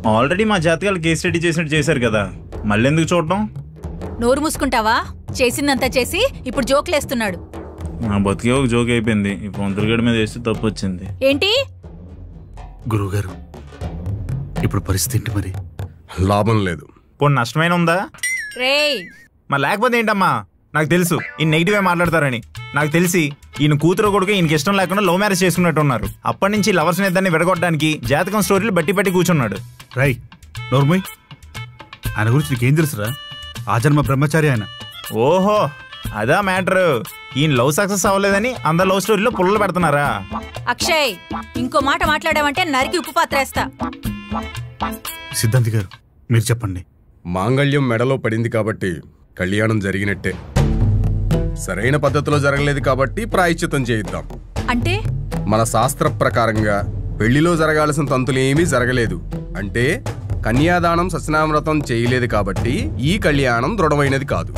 Already మా జాతకాలు case study చేసినట్టు చేశారు కదా, మళ్ళీ ఎందుకు చూడటం? నోరు మూసుకుంటావా? చేసిందంతా చేసి ఇప్పుడు జోకులేస్తున్నాడు. నా బతికే ఒక జోక్ అయిపోయింది. ఈ పొంతులగడి మీద వేస్తే తప్పు వచ్చింది. ఏంటి గురువుగారు, ఇప్పుడు పరిస్థితి ఏంటి? మరి లాభం లేదు. పోనీ నష్టమైన ఉందా? రేయ్, మరి లేకపోతే ఏంటమ్మా? నాకు తెలుసు ఈయన నెగిటివ్గా మాట్లాడతారని. నాకు తెలిసి ఈయన కూతురు కొడుకు ఈయనకి ఇష్టం లేకుండా లవ్ మ్యారేజ్ చేసుకున్నట్టు ఉన్నారు. అప్పటి నుంచి లవర్స్ ఇద్దరిని విడగొట్టడానికి జాతకం స్టోరీలు బట్టి కూర్చున్నాడు. రై నోర్మయ్, ఆయన గురించి నీకేం తెలుసురా? ఆ జన్మ బ్రహ్మచారి ఆయన. ఓహో, అదా మ్యాటర్. ఈయన లవ్ సక్సెస్ అవ్వలేదని అందరు లవ్ స్టోరీలో పుల్లలు పెడుతున్నారా? అక్షయ్, ఇంకో మాట మాట్లాడావంటే నరికి ఉప్పు పాత్రేస్తా. సిద్ధాంతి గారు, మీరు చెప్పండి. మాంగళ్యం మెడలో పడింది కాబట్టి కళ్యాణం జరిగినట్టే. సరైన పద్ధతిలో జరగలేదు కాబట్టి ప్రాయశ్చిత్తం చేయిద్దాం. అంటే మన శాస్త్ర ప్రకారంగా పెళ్లిలో జరగాల్సిన తంతులేమీ జరగలేదు అంటే కన్యాదానం సత్యనామవ్రతం చేయలేదు కాబట్టి ఈ కళ్యాణం దృఢమైనది కాదు.